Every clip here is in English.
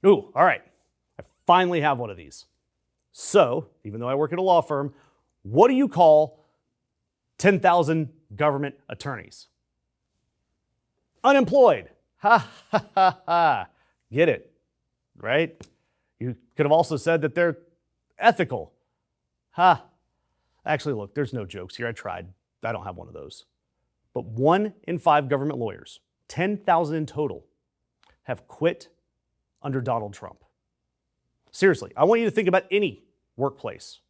Ooh, all right. I finally have one of these. So, even though I work at a law firm, what do you call 10,000 government attorneys? Unemployed. Ha ha ha ha. Get it, right? You could have also said that they're ethical. Ha. Actually, look, there's no jokes here. I tried. I don't have one of those. But 1 in 5 government lawyers, 10,000 in total, have quit under Donald Trump. Seriously, I want you to think about any workplace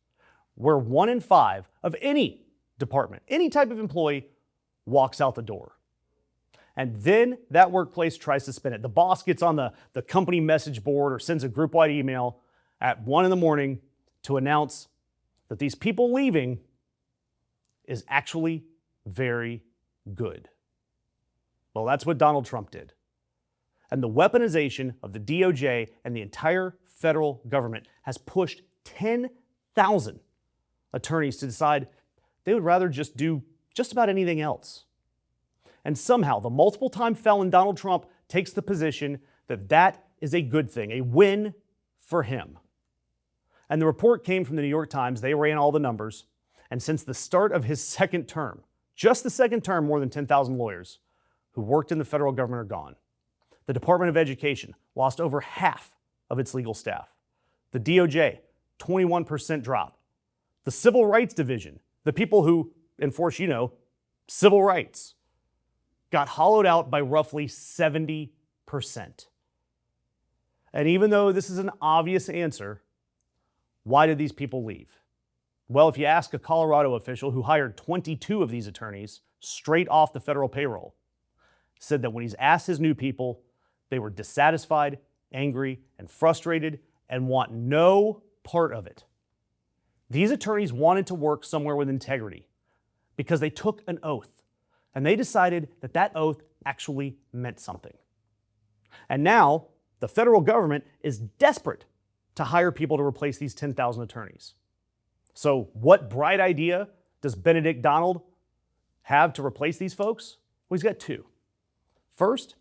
where 1 in 5 of any department, any type of employee, walks out the door. And then that workplace tries to spin it. The boss gets on the company message board or sends a group-wide email at 1 in the morning to announce that these people leaving is actually very good. Well, that's what Donald Trump did. And the weaponization of the DOJ and the entire federal government has pushed 10,000 attorneys to decide they would rather just do just about anything else. And somehow the multiple-time felon Donald Trump takes the position that that is a good thing, a win for him. And the report came from the New York Times. They ran all the numbers. And since the start of his second term, just the second term, more than 10,000 lawyers who worked in the federal government are gone. The Department of Education lost over half of its legal staff. The DOJ, 21% drop. The Civil Rights Division, the people who enforce, civil rights, got hollowed out by roughly 70%. And even though this is an obvious answer, why did these people leave? Well, if you ask a Colorado official who hired 22 of these attorneys straight off the federal payroll, said that when he's asked his new people, they were dissatisfied, angry, and frustrated and want no part of it. These attorneys wanted to work somewhere with integrity because they took an oath, and they decided that that oath actually meant something. And now the federal government is desperate to hire people to replace these 10,000 attorneys. So what bright idea does Benedict Donald have to replace these folks? Well, he's got 2. First,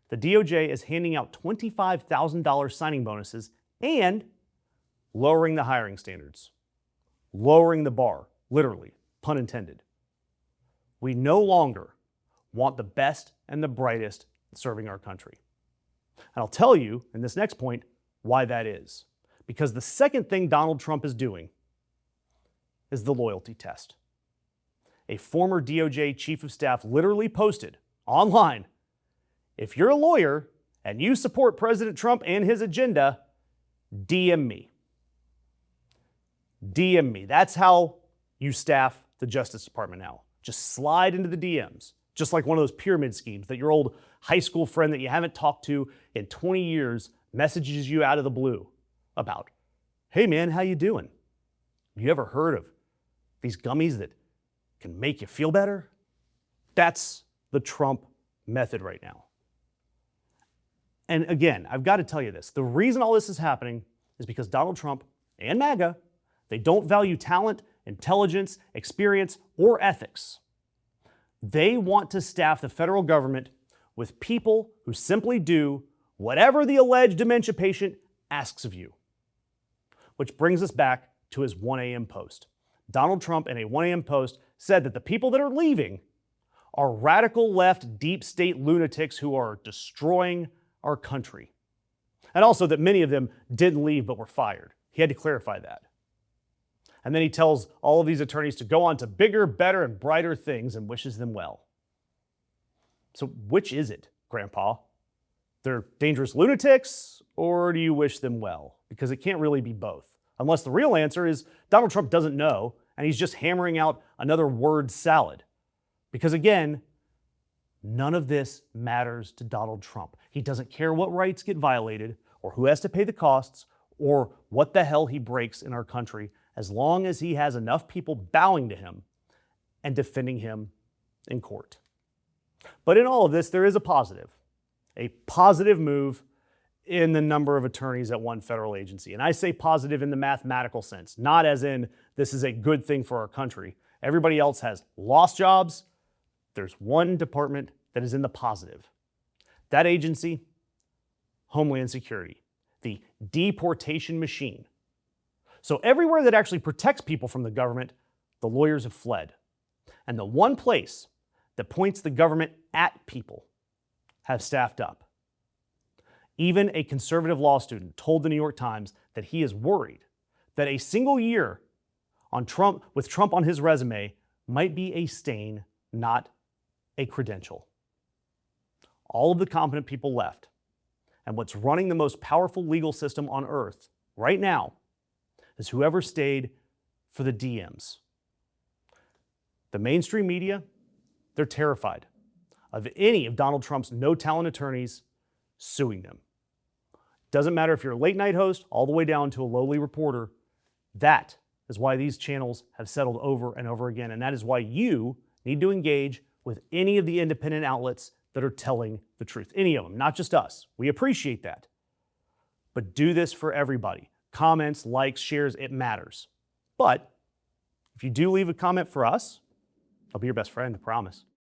the DOJ is handing out $25,000 signing bonuses and lowering the hiring standards, lowering the bar, literally, pun intended. We no longer want the best and the brightest serving our country. And I'll tell you in this next point why that is. Because the second thing Donald Trump is doing is the loyalty test. A former DOJ chief of staff literally posted online, if you're a lawyer and you support President Trump and his agenda, DM me. DM me. That's how you staff the Justice Department now. Just slide into the DMs, just like one of those pyramid schemes that your old high school friend that you haven't talked to in 20 years messages you out of the blue about. Hey man, how you doing? You ever heard of these gummies that can make you feel better? That's the Trump method right now. And again, I've got to tell you this. The reason all this is happening is because Donald Trump and MAGA, they don't value talent, intelligence, experience, or ethics. They want to staff the federal government with people who simply do whatever the alleged dementia patient asks of you. Which brings us back to his 1 a.m. post. Donald Trump in a 1 a.m. post said that the people that are leaving are radical left deep state lunatics who are destroying our country. And also that many of them didn't leave but were fired. He had to clarify that. And then he tells all of these attorneys to go on to bigger, better, and brighter things and wishes them well. So which is it, Grandpa? They're dangerous lunatics, or do you wish them well? Because it can't really be both. Unless the real answer is Donald Trump doesn't know, and he's just hammering out another word salad. Because again, none of this matters to Donald Trump. He doesn't care what rights get violated, or who has to pay the costs, or what the hell he breaks in our country, as long as he has enough people bowing to him and defending him in court. But in all of this, there is a positive move in the number of attorneys at one federal agency. And I say positive in the mathematical sense, not as in this is a good thing for our country. Everybody else has lost jobs. There's one department that is in the positive. That agency, Homeland Security. the deportation machine. So everywhere that actually protects people from the government, the lawyers have fled. And the one place that points the government at people have staffed up. Even a conservative law student told the New York Times that he is worried that a single year with Trump on his resume might be a stain, not a credential. All of the competent people left. And what's running the most powerful legal system on earth right now is whoever stayed for the DMs. The mainstream media, they're terrified of any of Donald Trump's no-talent attorneys suing them. Doesn't matter if you're a late-night host all the way down to a lowly reporter. That is why these channels have settled over and over again, and that is why you need to engage with any of the independent outlets that are telling the truth. Any of them, not just us. We appreciate that. But do this for everybody. Comments, likes, shares, it matters. But if you do leave a comment for us, I'll be your best friend, I promise.